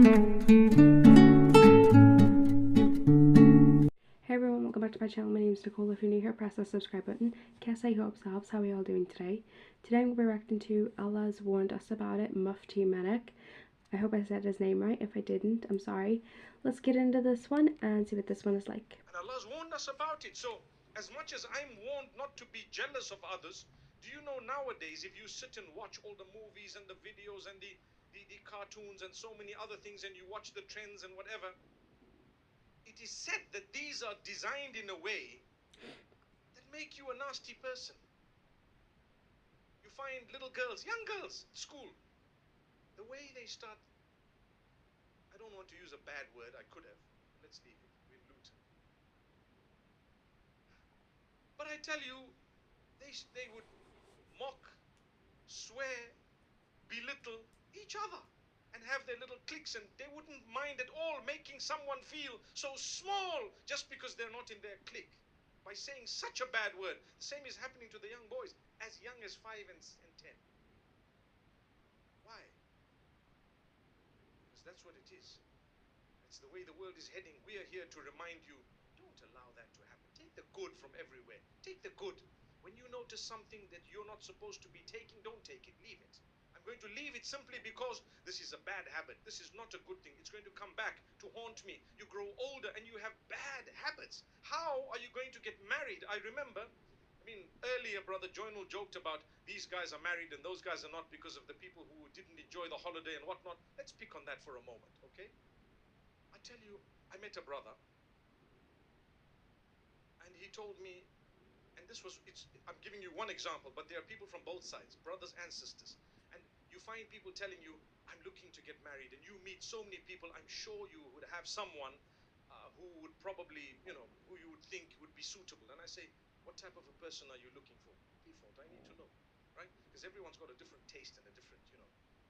Hey everyone, welcome back to my channel. My name is Nicole. If you're new here, press that subscribe button. Guess I hope helps. How are you all doing today? Today I'm going to be reacting to Allah's Warned Us About It, Mufti Menek. I hope I said his name right. If I didn't, I'm sorry. Let's get into this one and see what this one is like. And Allah's warned us about it. So as much as I'm warned not to be jealous of others, do you know nowadays if you sit and watch all the movies and the videos and the cartoons and so many other things, and you watch the trends and whatever, it is said that these are designed in a way that make you a nasty person. You find little girls, young girls at school, the way they start, I don't want to use a bad word, I could have, let's leave it, we'll loot it. But I tell you, they would mock, swear, belittle each other and have their little cliques, and they wouldn't mind at all making someone feel so small just because they're not in their clique by saying such a bad word. The same is happening to the young boys as young as 5 and 10. Why? Because that's what it is. That's the way the world is heading. We are here to remind you, don't allow that to happen. Take the good from everywhere. Take the good. When you notice something that you're not supposed to be taking, don't take it. Leave it. I'm going to leave it simply because this is a bad habit. This is not a good thing. It's going to come back to haunt me. You grow older and you have bad habits. How are you going to get married? I remember, earlier Brother Joynal joked about these guys are married and those guys are not because of the people who didn't enjoy the holiday and whatnot. Let's pick on that for a moment, okay? I tell you, I met a brother and he told me, and I'm giving you one example, but there are people from both sides, brothers and sisters. And you find people telling you, I'm looking to get married, and you meet so many people, I'm sure you would have someone who would probably, who you would think would be suitable. And I say, what type of a person are you looking for? Default, I need to know, right? Because everyone's got a different taste and a different,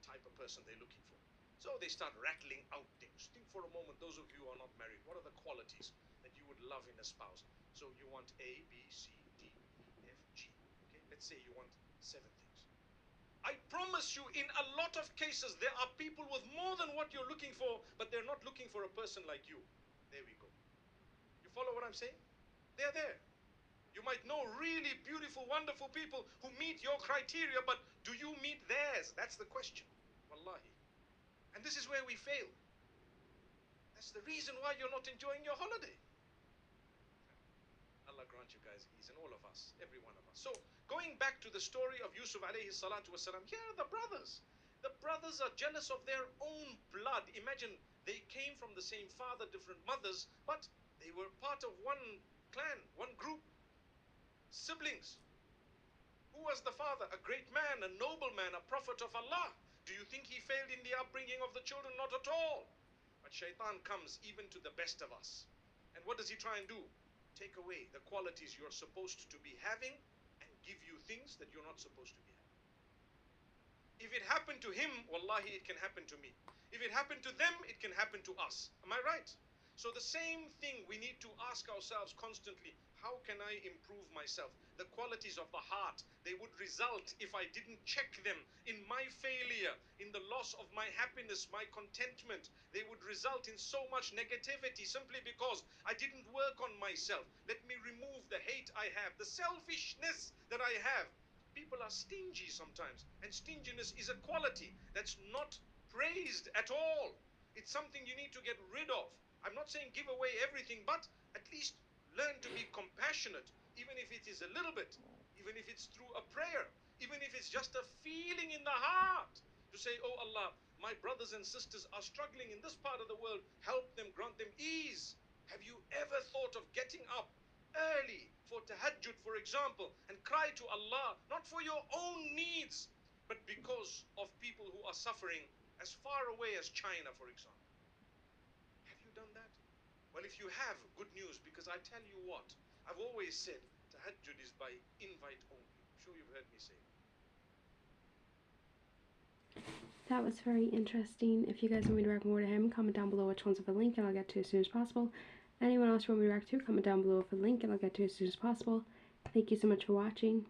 type of person they're looking for. So they start rattling out things. Think for a moment, those of you who are not married, what are the qualities that you would love in a spouse? So you want A, B, C, D, E, F, G. Okay, let's say you want 7 things. I promise you, in a lot of cases, there are people with more than what you're looking for, but they're not looking for a person like you. There we go. You follow what I'm saying? They're there. You might know really beautiful, wonderful people who meet your criteria, but do you meet theirs? That's the question. Wallahi. And this is where we fail. That's the reason why you're not enjoying your holiday. Allah grant you guys ease, and all of us, every one of us. So, going back to the story of Yusuf alayhi salatu wasalam, here are the brothers. The brothers are jealous of their own blood. Imagine, they came from the same father, different mothers, but they were part of one clan, one group. Siblings. Who was the father? A great man, a noble man, a prophet of Allah. Do you think he failed in the upbringing of the children? Not at all. But shaitan comes even to the best of us. And what does he try and do? Take away the qualities you're supposed to be having and give you things that you're not supposed to be having. If it happened to him, wallahi, it can happen to me. If it happened to them, it can happen to us. Am I right? So the same thing we need to ask ourselves constantly, how can I improve myself? The qualities of the heart, they would result, if I didn't check them, in my failure, in the loss of my happiness, my contentment. They would result in so much negativity simply because I didn't work on myself. Let me remove the hate I have, the selfishness that I have. People are stingy sometimes, and stinginess is a quality that's not praised at all. It's something you need to get rid of. I'm not saying give away everything, but at least learn to be compassionate, even if it is a little bit, even if it's through a prayer, even if it's just a feeling in the heart to say, oh Allah, my brothers and sisters are struggling in this part of the world, help them, grant them ease. Have you ever thought of getting up early for tahajjud, for example, and cry to Allah, not for your own needs, but because of people who are suffering as far away as China, for example? Have you done that? Well, if you have, good news, because I tell you what, I've always said tahajjud is by invite only. I'm sure you've heard me say that. That was very interesting. If you guys want me to react more to him, comment down below which ones have a link and I'll get to as soon as possible. Anyone else you want me to react to, comment down below with a link and I'll get to as soon as possible. Thank you so much for watching.